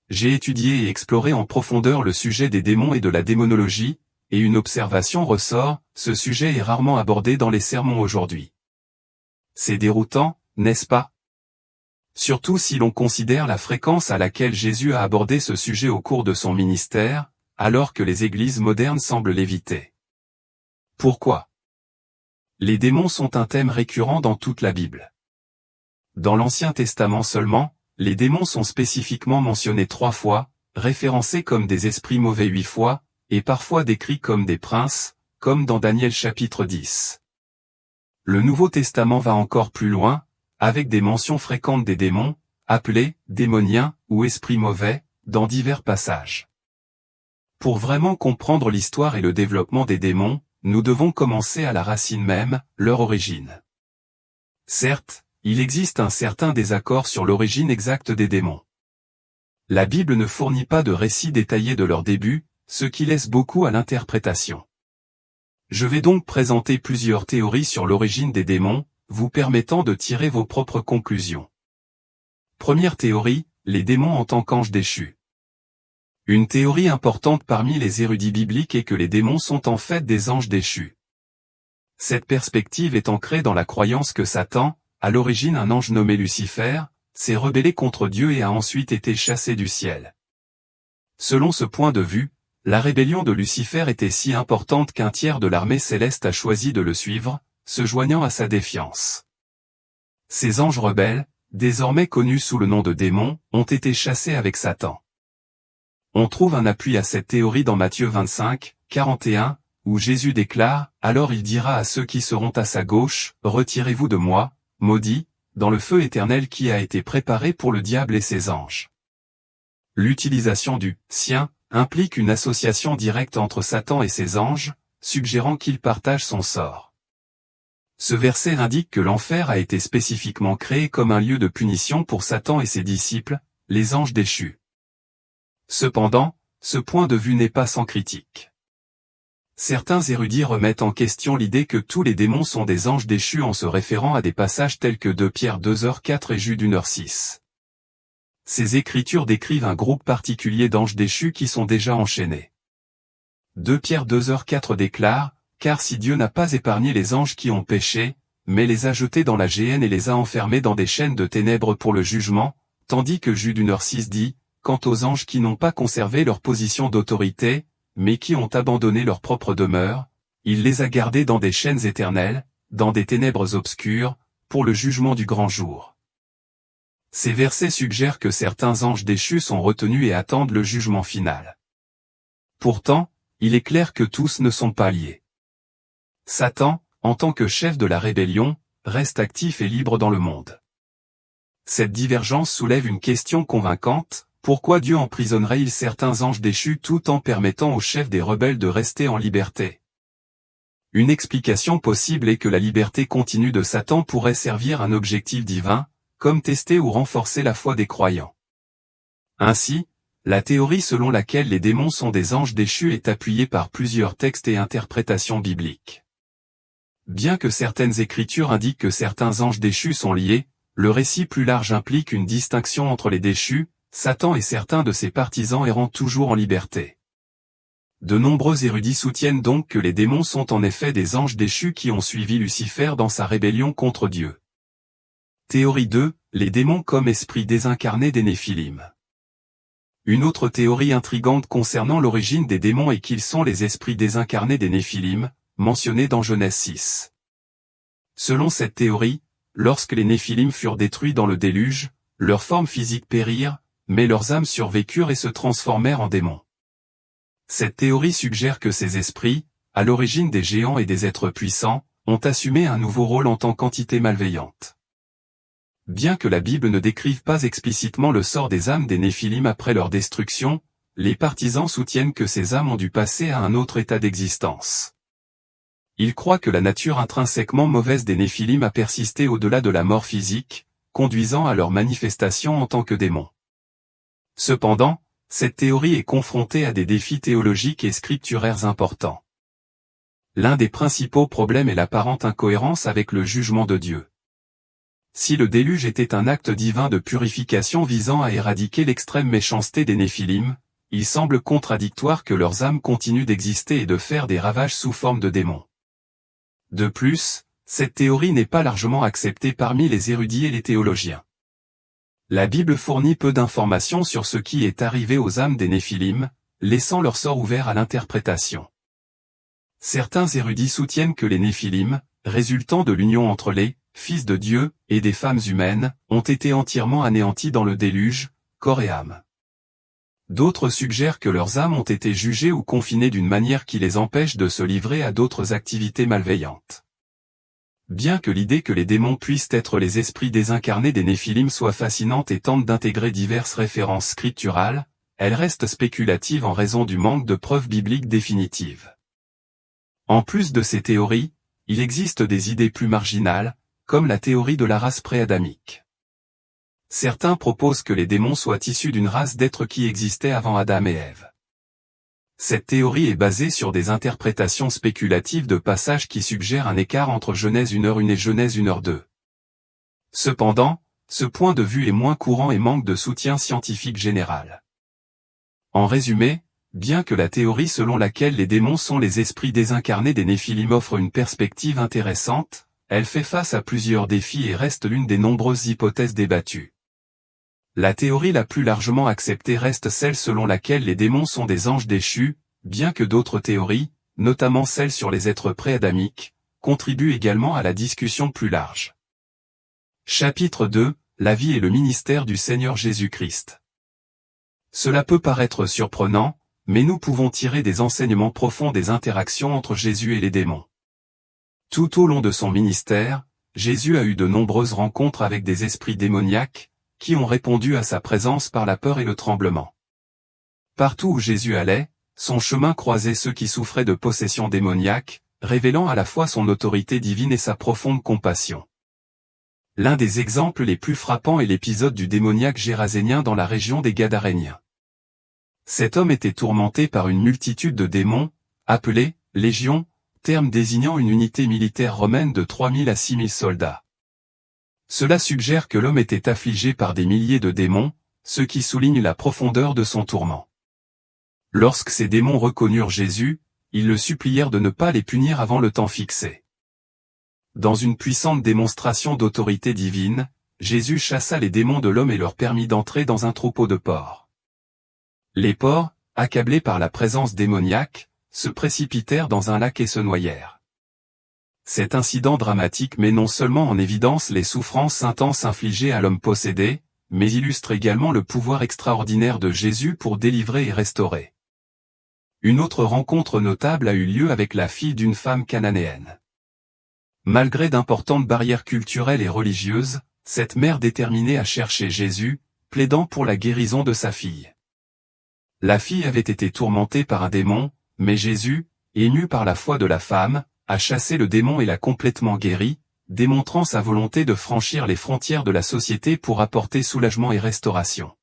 j'ai étudié et exploré en profondeur le sujet des démons et de la démonologie, et une observation ressort, ce sujet est rarement abordé dans les sermons aujourd'hui. C'est déroutant, n'est-ce pas? Surtout si l'on considère la fréquence à laquelle Jésus a abordé ce sujet au cours de son ministère, alors que les églises modernes semblent l'éviter. Pourquoi? Les démons sont un thème récurrent dans toute la Bible. Dans l'Ancien Testament seulement, les démons sont spécifiquement mentionnés 3 fois, référencés comme des esprits mauvais 8 fois, et parfois décrits comme des princes, comme dans Daniel chapitre 10. Le Nouveau Testament va encore plus loin, avec des mentions fréquentes des démons, appelés démoniens ou esprits mauvais, dans divers passages. Pour vraiment comprendre l'histoire et le développement des démons, nous devons commencer à la racine même, leur origine. Certes, il existe un certain désaccord sur l'origine exacte des démons. La Bible ne fournit pas de récit détaillé de leur début, ce qui laisse beaucoup à l'interprétation. Je vais donc présenter plusieurs théories sur l'origine des démons, vous permettant de tirer vos propres conclusions. Première théorie, les démons en tant qu'anges déchus. Une théorie importante parmi les érudits bibliques est que les démons sont en fait des anges déchus. Cette perspective est ancrée dans la croyance que Satan, à l'origine un ange nommé Lucifer, s'est rebellé contre Dieu et a ensuite été chassé du ciel. Selon ce point de vue, la rébellion de Lucifer était si importante qu'un tiers de l'armée céleste a choisi de le suivre, se joignant à sa défiance. Ces anges rebelles, désormais connus sous le nom de démons, ont été chassés avec Satan. On trouve un appui à cette théorie dans Matthieu 25, 41, où Jésus déclare « Alors il dira à ceux qui seront à sa gauche, retirez-vous de moi, maudits, dans le feu éternel qui a été préparé pour le diable et ses anges. » L'utilisation du « sien » implique une association directe entre Satan et ses anges, suggérant qu'ils partagent son sort. Ce verset indique que l'enfer a été spécifiquement créé comme un lieu de punition pour Satan et ses disciples, les anges déchus. Cependant, ce point de vue n'est pas sans critique. Certains érudits remettent en question l'idée que tous les démons sont des anges déchus en se référant à des passages tels que 2 Pierre 2h4 et Jude 1h6. Ces écritures décrivent un groupe particulier d'anges déchus qui sont déjà enchaînés. 2 Pierre 2h4 déclare « Car si Dieu n'a pas épargné les anges qui ont péché, mais les a jetés dans la géhenne et les a enfermés dans des chaînes de ténèbres pour le jugement, tandis que Jude 1h6 dit « Quant aux anges qui n'ont pas conservé leur position d'autorité, mais qui ont abandonné leur propre demeure, il les a gardés dans des chaînes éternelles, dans des ténèbres obscures, pour le jugement du grand jour. » Ces versets suggèrent que certains anges déchus sont retenus et attendent le jugement final. Pourtant, il est clair que tous ne sont pas liés. Satan, en tant que chef de la rébellion, reste actif et libre dans le monde. Cette divergence soulève une question convaincante, pourquoi Dieu emprisonnerait-il certains anges déchus tout en permettant aux chefs des rebelles de rester en liberté? Une explication possible est que la liberté continue de Satan pourrait servir un objectif divin, comme tester ou renforcer la foi des croyants. Ainsi, la théorie selon laquelle les démons sont des anges déchus est appuyée par plusieurs textes et interprétations bibliques. Bien que certaines écritures indiquent que certains anges déchus sont liés, le récit plus large implique une distinction entre les déchus, Satan et certains de ses partisans errant toujours en liberté. De nombreux érudits soutiennent donc que les démons sont en effet des anges déchus qui ont suivi Lucifer dans sa rébellion contre Dieu. Théorie 2, les démons comme esprits désincarnés des Néphilim. Une autre théorie intrigante concernant l'origine des démons est qu'ils sont les esprits désincarnés des Néphilim, mentionnés dans Genèse 6. Selon cette théorie, lorsque les Néphilim furent détruits dans le déluge, leurs formes physiques périrent, mais leurs âmes survécurent et se transformèrent en démons. Cette théorie suggère que ces esprits, à l'origine des géants et des êtres puissants, ont assumé un nouveau rôle en tant qu'entité malveillante. Bien que la Bible ne décrive pas explicitement le sort des âmes des Néphilim après leur destruction, les partisans soutiennent que ces âmes ont dû passer à un autre état d'existence. Ils croient que la nature intrinsèquement mauvaise des Néphilim a persisté au-delà de la mort physique, conduisant à leur manifestation en tant que démons. Cependant, cette théorie est confrontée à des défis théologiques et scripturaires importants. L'un des principaux problèmes est l'apparente incohérence avec le jugement de Dieu. si le déluge était un acte divin de purification visant à éradiquer l'extrême méchanceté des Néphilim, il semble contradictoire que leurs âmes continuent d'exister et de faire des ravages sous forme de démons. De plus, cette théorie n'est pas largement acceptée parmi les érudits et les théologiens. La Bible fournit peu d'informations sur ce qui est arrivé aux âmes des Néphilim, laissant leur sort ouvert à l'interprétation. Certains érudits soutiennent que les Néphilim, résultant de l'union entre les fils de Dieu et des femmes humaines, ont été entièrement anéantis dans le déluge, corps et âme. D'autres suggèrent que leurs âmes ont été jugées ou confinées d'une manière qui les empêche de se livrer à d'autres activités malveillantes. Bien que l'idée que les démons puissent être les esprits désincarnés des Néphilim soit fascinante et tente d'intégrer diverses références scripturales, elle reste spéculative en raison du manque de preuves bibliques définitives. En plus de ces théories, il existe des idées plus marginales, comme la théorie de la race préadamique. Certains proposent que les démons soient issus d'une race d'êtres qui existait avant Adam et Ève. Cette théorie est basée sur des interprétations spéculatives de passages qui suggèrent un écart entre Genèse 1h1 et Genèse 1h2. Cependant, ce point de vue est moins courant et manque de soutien scientifique général. En résumé, bien que la théorie selon laquelle les démons sont les esprits désincarnés des Néphilim offre une perspective intéressante, elle fait face à plusieurs défis et reste l'une des nombreuses hypothèses débattues. La théorie la plus largement acceptée reste celle selon laquelle les démons sont des anges déchus, bien que d'autres théories, notamment celle sur les êtres préadamiques, contribuent également à la discussion plus large. Chapitre 2, la vie et le ministère du Seigneur Jésus-Christ. Cela peut paraître surprenant, mais nous pouvons tirer des enseignements profonds des interactions entre Jésus et les démons. Tout au long de son ministère, Jésus a eu de nombreuses rencontres avec des esprits démoniaques, qui ont répondu à sa présence par la peur et le tremblement. Partout où Jésus allait, son chemin croisait ceux qui souffraient de possession démoniaque, révélant à la fois son autorité divine et sa profonde compassion. L'un des exemples les plus frappants est l'épisode du démoniaque gérasénien dans la région des Gadaréniens. Cet homme était tourmenté par une multitude de démons, appelés « légions », terme désignant une unité militaire romaine de 3000 à 6000 soldats. Cela suggère que l'homme était affligé par des milliers de démons, ce qui souligne la profondeur de son tourment. Lorsque ces démons reconnurent Jésus, ils le supplièrent de ne pas les punir avant le temps fixé. Dans une puissante démonstration d'autorité divine, Jésus chassa les démons de l'homme et leur permit d'entrer dans un troupeau de porcs. Les porcs, accablés par la présence démoniaque, se précipitèrent dans un lac et se noyèrent. Cet incident dramatique met non seulement en évidence les souffrances intenses infligées à l'homme possédé, mais illustre également le pouvoir extraordinaire de Jésus pour délivrer et restaurer. Une autre rencontre notable a eu lieu avec la fille d'une femme cananéenne. Malgré d'importantes barrières culturelles et religieuses, cette mère déterminée à chercher Jésus, plaidant pour la guérison de sa fille. La fille avait été tourmentée par un démon, mais Jésus, ému par la foi de la femme, a chassé le démon et l'a complètement guéri, démontrant sa volonté de franchir les frontières de la société pour apporter soulagement et restauration.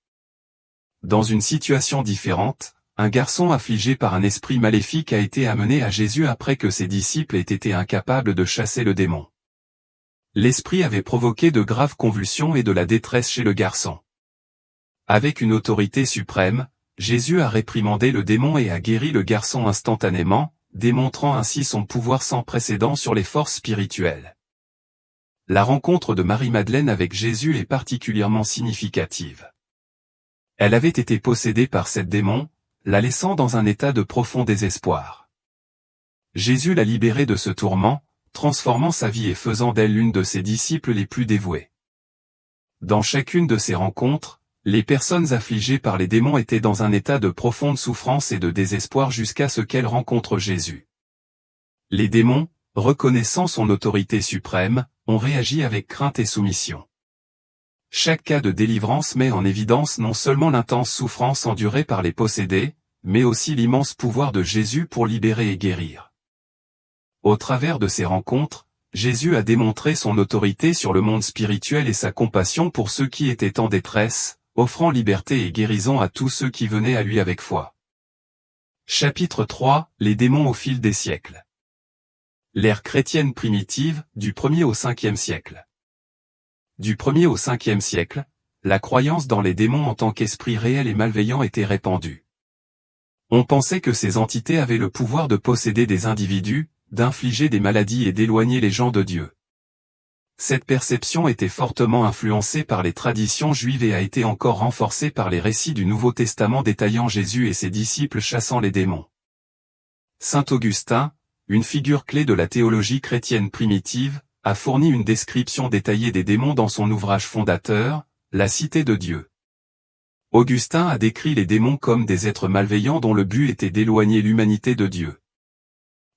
Dans une situation différente, un garçon affligé par un esprit maléfique a été amené à Jésus après que ses disciples aient été incapables de chasser le démon. L'esprit avait provoqué de graves convulsions et de la détresse chez le garçon. Avec une autorité suprême, Jésus a réprimandé le démon et a guéri le garçon instantanément, démontrant ainsi son pouvoir sans précédent sur les forces spirituelles. La rencontre de Marie-Madeleine avec Jésus est particulièrement significative. Elle avait été possédée par cette démon, la laissant dans un état de profond désespoir. Jésus l'a libérée de ce tourment, transformant sa vie et faisant d'elle l'une de ses disciples les plus dévoués. Dans chacune de ces rencontres, les personnes affligées par les démons étaient dans un état de profonde souffrance et de désespoir jusqu'à ce qu'elles rencontrent Jésus. Les démons, reconnaissant son autorité suprême, ont réagi avec crainte et soumission. Chaque cas de délivrance met en évidence non seulement l'intense souffrance endurée par les possédés, mais aussi l'immense pouvoir de Jésus pour libérer et guérir. Au travers de ces rencontres, Jésus a démontré son autorité sur le monde spirituel et sa compassion pour ceux qui étaient en détresse, offrant liberté et guérison à tous ceux qui venaient à lui avec foi. Chapitre 3, les démons au fil des siècles. L'ère chrétienne primitive, du 1er au 5e siècle. du 1er au 5e siècle, la croyance dans les démons en tant qu'esprit réel et malveillant était répandue. On pensait que ces entités avaient le pouvoir de posséder des individus, d'infliger des maladies et d'éloigner les gens de Dieu. Cette perception était fortement influencée par les traditions juives et a été encore renforcée par les récits du Nouveau Testament détaillant Jésus et ses disciples chassant les démons. Saint Augustin, une figure clé de la théologie chrétienne primitive, a fourni une description détaillée des démons dans son ouvrage fondateur, La Cité de Dieu. Augustin a décrit les démons comme des êtres malveillants dont le but était d'éloigner l'humanité de Dieu.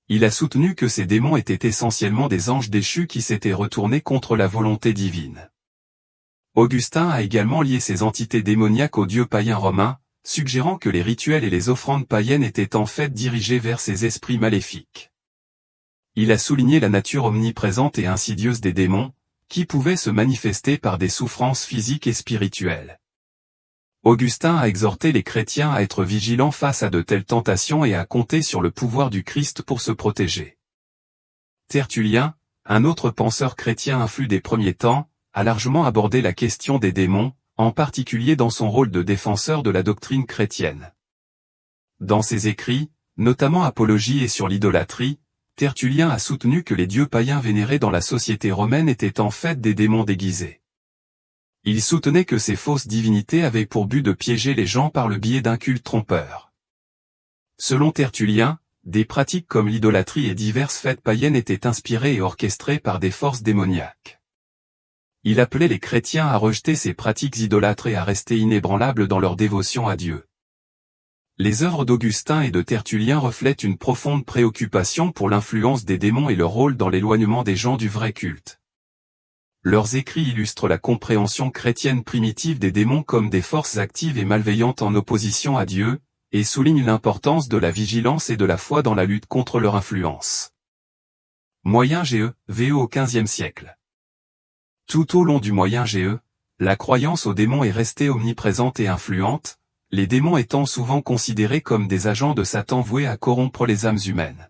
Il a soutenu que ces démons étaient essentiellement des anges déchus qui s'étaient retournés contre la volonté divine. Augustin a également lié ces entités démoniaques aux dieux païens romains, suggérant que les rituels et les offrandes païennes étaient en fait dirigés vers ces esprits maléfiques. Il a souligné la nature omniprésente et insidieuse des démons, qui pouvaient se manifester par des souffrances physiques et spirituelles. Augustin a exhorté les chrétiens à être vigilants face à de telles tentations et à compter sur le pouvoir du Christ pour se protéger. Tertullien, un autre penseur chrétien influent des premiers temps, a largement abordé la question des démons, en particulier dans son rôle de défenseur de la doctrine chrétienne. Dans ses écrits, notamment Apologie et sur l'idolâtrie, Tertullien a soutenu que les dieux païens vénérés dans la société romaine étaient en fait des démons déguisés. Il soutenait que ces fausses divinités avaient pour but de piéger les gens par le biais d'un culte trompeur. Selon Tertullien, des pratiques comme l'idolâtrie et diverses fêtes païennes étaient inspirées et orchestrées par des forces démoniaques. Il appelait les chrétiens à rejeter ces pratiques idolâtres et à rester inébranlables dans leur dévotion à Dieu. Les œuvres d'Augustin et de Tertullien reflètent une profonde préoccupation pour l'influence des démons et leur rôle dans l'éloignement des gens du vrai culte. Leurs écrits illustrent la compréhension chrétienne primitive des démons comme des forces actives et malveillantes en opposition à Dieu, et soulignent l'importance de la vigilance et de la foi dans la lutte contre leur influence. Moyen GE au XVe siècle. Tout au long du Moyen GE, la croyance aux démons est restée omniprésente et influente, les démons étant souvent considérés comme des agents de Satan voués à corrompre les âmes humaines.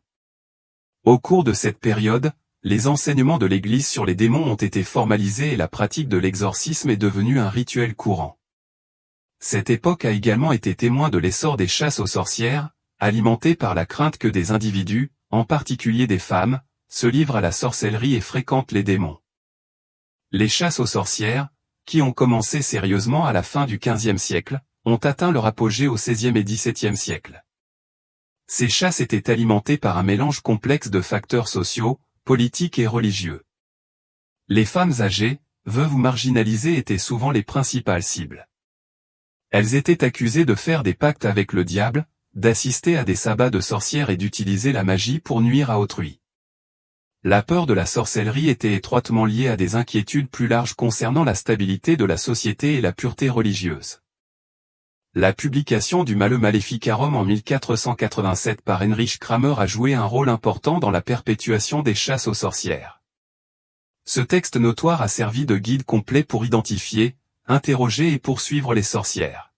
Au cours de cette période, les enseignements de l'Église sur les démons ont été formalisés et la pratique de l'exorcisme est devenue un rituel courant. Cette époque a également été témoin de l'essor des chasses aux sorcières, alimentées par la crainte que des individus, en particulier des femmes, se livrent à la sorcellerie et fréquentent les démons. Les chasses aux sorcières, qui ont commencé sérieusement à la fin du XVe siècle, ont atteint leur apogée au XVIe et XVIIe siècle. Ces chasses étaient alimentées par un mélange complexe de facteurs sociaux, politiques et religieux. Les femmes âgées, veuves ou marginalisées étaient souvent les principales cibles. Elles étaient accusées de faire des pactes avec le diable, d'assister à des sabbats de sorcières et d'utiliser la magie pour nuire à autrui. La peur de la sorcellerie était étroitement liée à des inquiétudes plus larges concernant la stabilité de la société et la pureté religieuse. La publication du Malleus Maleficarum en 1487 par Heinrich Kramer a joué un rôle important dans la perpétuation des chasses aux sorcières. Ce texte notoire a servi de guide complet pour identifier, interroger et poursuivre les sorcières.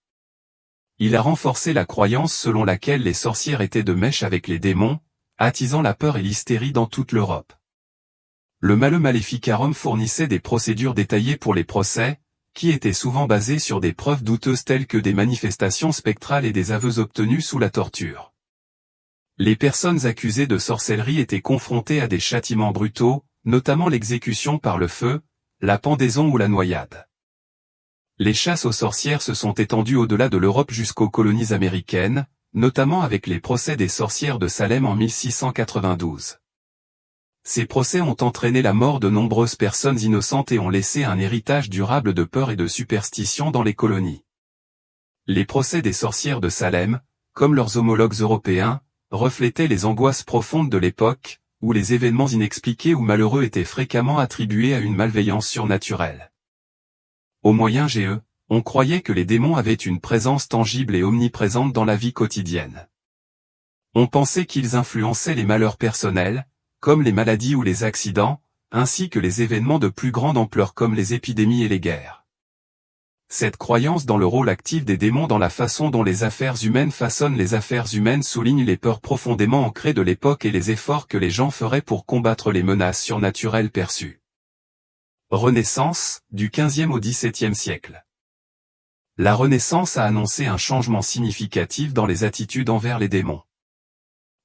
Il a renforcé la croyance selon laquelle les sorcières étaient de mèche avec les démons, attisant la peur et l'hystérie dans toute l'Europe. Le Malleus Maleficarum fournissait des procédures détaillées pour les procès, qui étaient souvent basés sur des preuves douteuses telles que des manifestations spectrales et des aveux obtenus sous la torture. Les personnes accusées de sorcellerie étaient confrontées à des châtiments brutaux, notamment l'exécution par le feu, la pendaison ou la noyade. Les chasses aux sorcières se sont étendues au-delà de l'Europe jusqu'aux colonies américaines, notamment avec les procès des sorcières de Salem en 1692. Ces procès ont entraîné la mort de nombreuses personnes innocentes et ont laissé un héritage durable de peur et de superstition dans les colonies. Les procès des sorcières de Salem, comme leurs homologues européens, reflétaient les angoisses profondes de l'époque, où les événements inexpliqués ou malheureux étaient fréquemment attribués à une malveillance surnaturelle. Au Moyen GE, on croyait que les démons avaient une présence tangible et omniprésente dans la vie quotidienne. On pensait qu'ils influençaient les malheurs personnels, comme les maladies ou les accidents, ainsi que les événements de plus grande ampleur comme les épidémies et les guerres. Cette croyance dans le rôle actif des démons dans la façon dont les affaires humaines façonnent les affaires humaines souligne les peurs profondément ancrées de l'époque et les efforts que les gens feraient pour combattre les menaces surnaturelles perçues. Renaissance, du XVe au XVIIe siècle. La Renaissance a annoncé un changement significatif dans les attitudes envers les démons.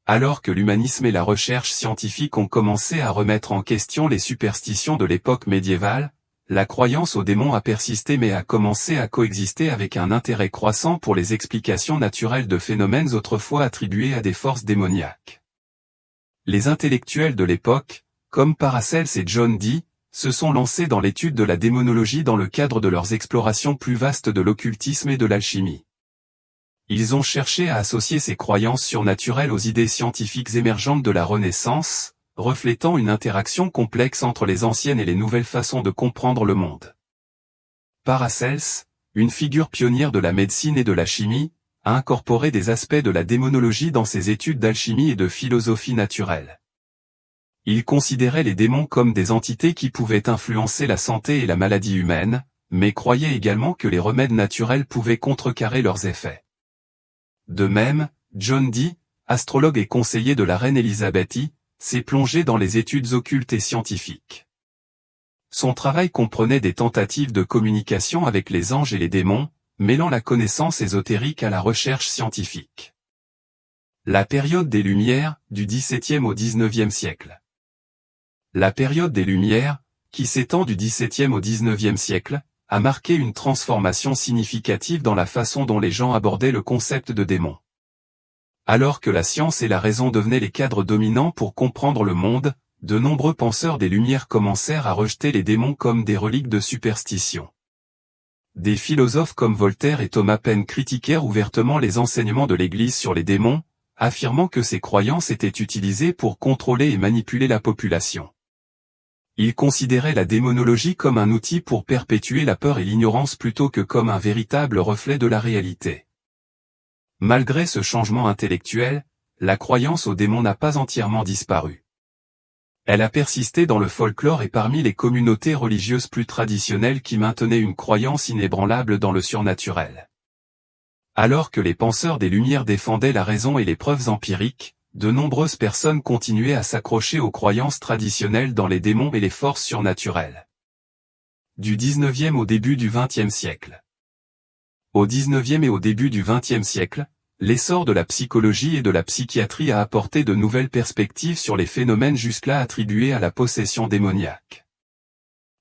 Alors que l'humanisme et la recherche scientifique ont commencé à remettre en question les superstitions de l'époque médiévale, la croyance aux démons a persisté mais a commencé à coexister avec un intérêt croissant pour les explications naturelles de phénomènes autrefois attribués à des forces démoniaques. Les intellectuels de l'époque, comme Paracelse et John Dee, se sont lancés dans l'étude de la démonologie dans le cadre de leurs explorations plus vastes de l'occultisme et de l'alchimie. Ils ont cherché à associer ces croyances surnaturelles aux idées scientifiques émergentes de la Renaissance, reflétant une interaction complexe entre les anciennes et les nouvelles façons de comprendre le monde. Paracelse, une figure pionnière de la médecine et de la chimie, a incorporé des aspects de la démonologie dans ses études d'alchimie et de philosophie naturelle. Il considérait les démons comme des entités qui pouvaient influencer la santé et la maladie humaine, mais croyait également que les remèdes naturels pouvaient contrecarrer leurs effets. De même, John Dee, astrologue et conseiller de la reine Élisabeth I, s'est plongé dans les études occultes et scientifiques. Son travail comprenait des tentatives de communication avec les anges et les démons, mêlant la connaissance ésotérique à la recherche scientifique. La période des Lumières, du XVIIe au XIXe siècle. La période des Lumières, qui s'étend du XVIIe au XIXe siècle, a marqué une transformation significative dans la façon dont les gens abordaient le concept de démon. Alors que la science et la raison devenaient les cadres dominants pour comprendre le monde, de nombreux penseurs des Lumières commencèrent à rejeter les démons comme des reliques de superstition. Des philosophes comme Voltaire et Thomas Paine critiquèrent ouvertement les enseignements de l'Église sur les démons, affirmant que ces croyances étaient utilisées pour contrôler et manipuler la population. Ils considéraient la démonologie comme un outil pour perpétuer la peur et l'ignorance plutôt que comme un véritable reflet de la réalité. Malgré ce changement intellectuel, la croyance aux démons n'a pas entièrement disparu. Elle a persisté dans le folklore et parmi les communautés religieuses plus traditionnelles qui maintenaient une croyance inébranlable dans le surnaturel. Alors que les penseurs des Lumières défendaient la raison et les preuves empiriques, de nombreuses personnes continuaient à s'accrocher aux croyances traditionnelles dans les démons et les forces surnaturelles. Du XIXe au début du XXe siècle. Au XIXe et au début du XXe siècle, l'essor de la psychologie et de la psychiatrie a apporté de nouvelles perspectives sur les phénomènes jusque-là attribués à la possession démoniaque.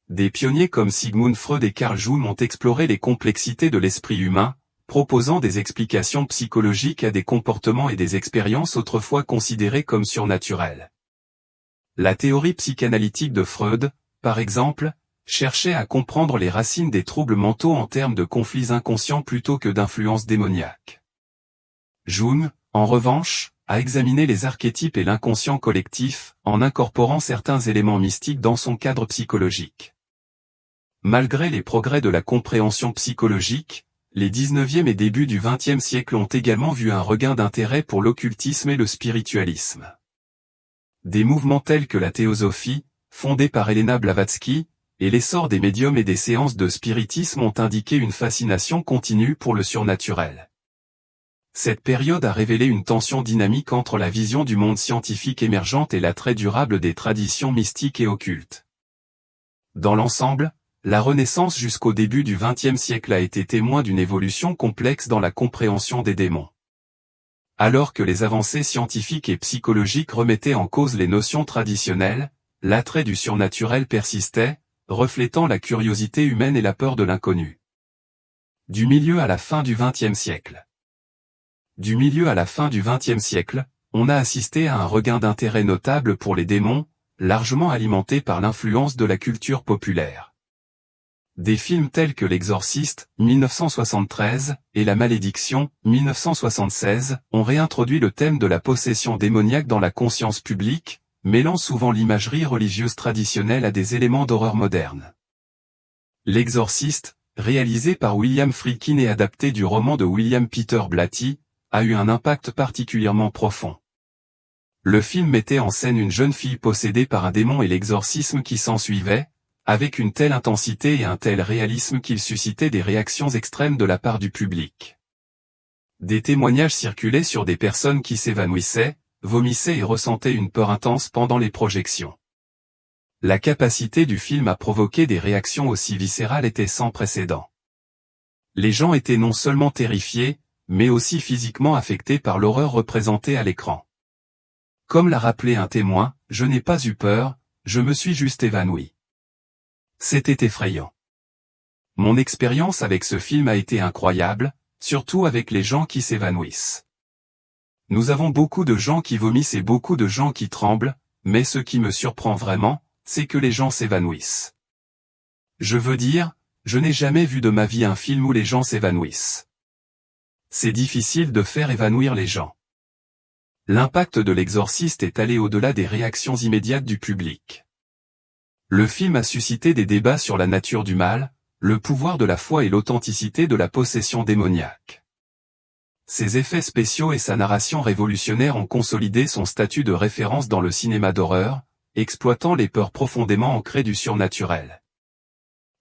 Des pionniers comme Sigmund Freud et Carl Jung ont exploré les complexités de l'esprit humain, proposant des explications psychologiques à des comportements et des expériences autrefois considérées comme surnaturelles. La théorie psychanalytique de Freud, par exemple, cherchait à comprendre les racines des troubles mentaux en termes de conflits inconscients plutôt que d'influences démoniaques. Jung, en revanche, a examiné les archétypes et l'inconscient collectif, en incorporant certains éléments mystiques dans son cadre psychologique. Malgré les progrès de la compréhension psychologique, les XIXe et début du XXe siècle ont également vu un regain d'intérêt pour l'occultisme et le spiritualisme. Des mouvements tels que la théosophie, fondée par Helena Blavatsky, et l'essor des médiums et des séances de spiritisme ont indiqué une fascination continue pour le surnaturel. Cette période a révélé une tension dynamique entre la vision du monde scientifique émergente et l'attrait durable des traditions mystiques et occultes. Dans l'ensemble, la Renaissance jusqu'au début du XXe siècle a été témoin d'une évolution complexe dans la compréhension des démons. Alors que les avancées scientifiques et psychologiques remettaient en cause les notions traditionnelles, l'attrait du surnaturel persistait, reflétant la curiosité humaine et la peur de l'inconnu. Du milieu à la fin du XXe siècle. Du milieu à la fin du XXe siècle, on a assisté à un regain d'intérêt notable pour les démons, largement alimenté par l'influence de la culture populaire. Des films tels que L'Exorciste, 1973, et La Malédiction, 1976, ont réintroduit le thème de la possession démoniaque dans la conscience publique, mêlant souvent l'imagerie religieuse traditionnelle à des éléments d'horreur moderne. L'Exorciste, réalisé par William Friedkin et adapté du roman de William Peter Blatty, a eu un impact particulièrement profond. Le film mettait en scène une jeune fille possédée par un démon et l'exorcisme qui s'ensuivait, avec une telle intensité et un tel réalisme qu'il suscitait des réactions extrêmes de la part du public. Des témoignages circulaient sur des personnes qui s'évanouissaient, vomissaient et ressentaient une peur intense pendant les projections. La capacité du film à provoquer des réactions aussi viscérales était sans précédent. Les gens étaient non seulement terrifiés, mais aussi physiquement affectés par l'horreur représentée à l'écran. Comme l'a rappelé un témoin, « Je n'ai pas eu peur, je me suis juste évanoui. » C'était effrayant. Mon expérience avec ce film a été incroyable, surtout avec les gens qui s'évanouissent. Nous avons beaucoup de gens qui vomissent et beaucoup de gens qui tremblent, mais ce qui me surprend vraiment, c'est que les gens s'évanouissent. Je veux dire, je n'ai jamais vu de ma vie un film où les gens s'évanouissent. C'est difficile de faire évanouir les gens. L'impact de l'Exorciste est allé au-delà des réactions immédiates du public. Le film a suscité des débats sur la nature du mal, le pouvoir de la foi et l'authenticité de la possession démoniaque. Ses effets spéciaux et sa narration révolutionnaire ont consolidé son statut de référence dans le cinéma d'horreur, exploitant les peurs profondément ancrées du surnaturel.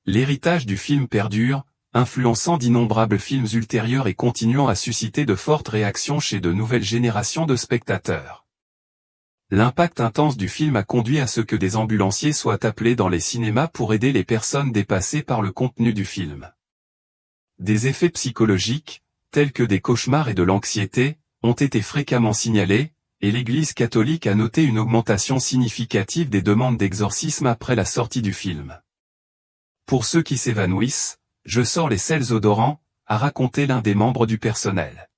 L'héritage du film perdure, influençant d'innombrables films ultérieurs et continuant à susciter de fortes réactions chez de nouvelles générations de spectateurs. L'impact intense du film a conduit à ce que des ambulanciers soient appelés dans les cinémas pour aider les personnes dépassées par le contenu du film. Des effets psychologiques, tels que des cauchemars et de l'anxiété, ont été fréquemment signalés, et l'Église catholique a noté une augmentation significative des demandes d'exorcisme après la sortie du film. Pour ceux qui s'évanouissent, je sors les sels odorants, a raconté l'un des membres du personnel.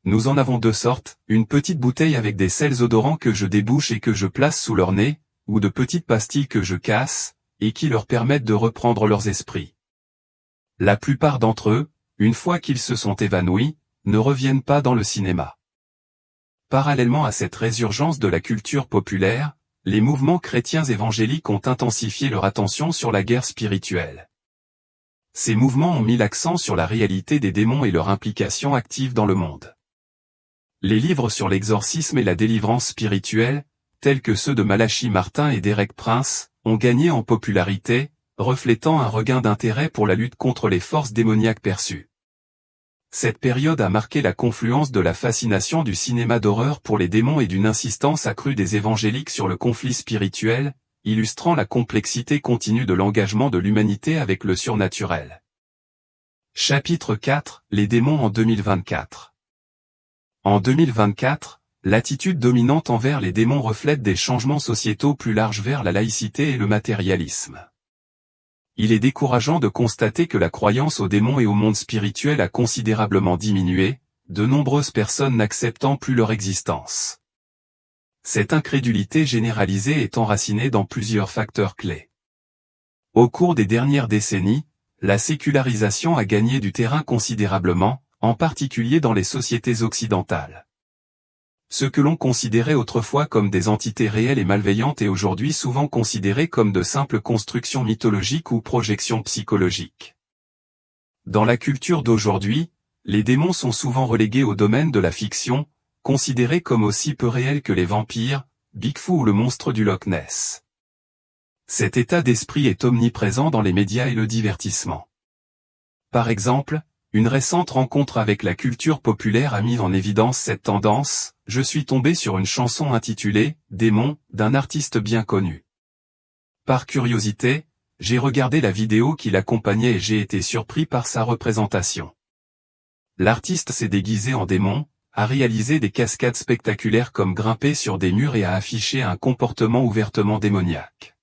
Nous en avons deux sortes, une petite bouteille avec des sels odorants que je débouche et que je place sous leur nez, ou de petites pastilles que je casse, et qui leur permettent de reprendre leurs esprits. La plupart d'entre eux, une fois qu'ils se sont évanouis, ne reviennent pas dans le cinéma. Parallèlement à cette résurgence de la culture populaire, les mouvements chrétiens évangéliques ont intensifié leur attention sur la guerre spirituelle. Ces mouvements ont mis l'accent sur la réalité des démons et leur implication active dans le monde. Les livres sur l'exorcisme et la délivrance spirituelle, tels que ceux de Malachi Martin et d'Eric Prince, ont gagné en popularité, reflétant un regain d'intérêt pour la lutte contre les forces démoniaques perçues. Cette période a marqué la confluence de la fascination du cinéma d'horreur pour les démons et d'une insistance accrue des évangéliques sur le conflit spirituel, illustrant la complexité continue de l'engagement de l'humanité avec le surnaturel. Chapitre 4 – Les démons en 2024. En 2024, l'attitude dominante envers les démons reflète des changements sociétaux plus larges vers la laïcité et le matérialisme. Il est décourageant de constater que la croyance aux démons et au monde spirituel a considérablement diminué, de nombreuses personnes n'acceptant plus leur existence. Cette incrédulité généralisée est enracinée dans plusieurs facteurs clés. Au cours des dernières décennies, la sécularisation a gagné du terrain considérablement, en particulier dans les sociétés occidentales. Ce que l'on considérait autrefois comme des entités réelles et malveillantes est aujourd'hui souvent considéré comme de simples constructions mythologiques ou projections psychologiques. Dans la culture d'aujourd'hui, les démons sont souvent relégués au domaine de la fiction, considérés comme aussi peu réels que les vampires, Bigfoot ou le monstre du Loch Ness. Cet état d'esprit est omniprésent dans les médias et le divertissement. Par exemple, une récente rencontre avec la culture populaire a mis en évidence cette tendance. Je suis tombé sur une chanson intitulée « Démon » d'un artiste bien connu. Par curiosité, j'ai regardé la vidéo qui l'accompagnait et j'ai été surpris par sa représentation. L'artiste s'est déguisé en démon, a réalisé des cascades spectaculaires comme grimper sur des murs et a affiché un comportement ouvertement démoniaque.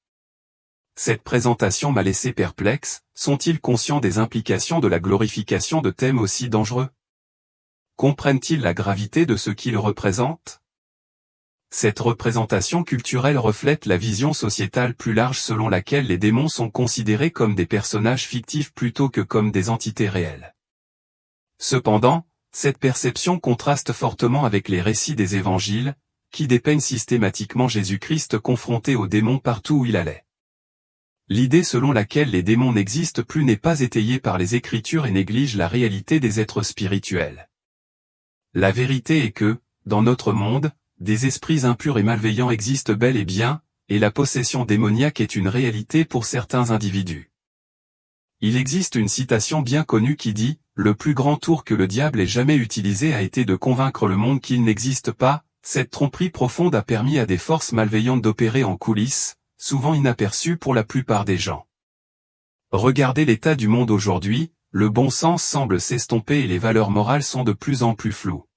Cette présentation m'a laissé perplexe, sont-ils conscients des implications de la glorification de thèmes aussi dangereux ? Comprennent-ils la gravité de ce qu'ils représentent ? Cette représentation culturelle reflète la vision sociétale plus large selon laquelle les démons sont considérés comme des personnages fictifs plutôt que comme des entités réelles. Cependant, cette perception contraste fortement avec les récits des évangiles, qui dépeignent systématiquement Jésus-Christ confronté aux démons partout où il allait. L'idée selon laquelle les démons n'existent plus n'est pas étayée par les Écritures et néglige la réalité des êtres spirituels. La vérité est que, dans notre monde, des esprits impurs et malveillants existent bel et bien, et la possession démoniaque est une réalité pour certains individus. Il existe une citation bien connue qui dit « Le plus grand tour que le diable ait jamais utilisé a été de convaincre le monde qu'il n'existe pas. Cette tromperie profonde a permis à des forces malveillantes d'opérer en coulisses, souvent inaperçue pour la plupart des gens. Regardez l'état du monde aujourd'hui, le bon sens semble s'estomper et les valeurs morales sont de plus en plus floues.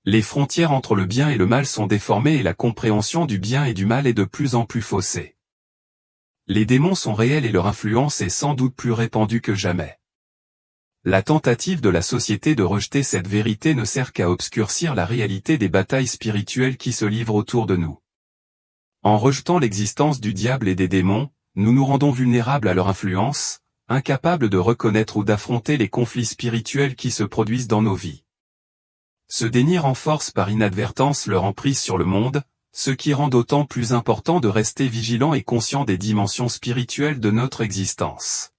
Les frontières entre le bien et le mal sont déformées et la compréhension du bien et du mal est de plus en plus faussée. Les démons sont réels et leur influence est sans doute plus répandue que jamais. La tentative de la société de rejeter cette vérité ne sert qu'à obscurcir la réalité des batailles spirituelles qui se livrent autour de nous. En rejetant l'existence du diable et des démons, nous nous rendons vulnérables à leur influence, incapables de reconnaître ou d'affronter les conflits spirituels qui se produisent dans nos vies. Ce déni renforce par inadvertance leur emprise sur le monde, ce qui rend d'autant plus important de rester vigilant et conscient des dimensions spirituelles de notre existence.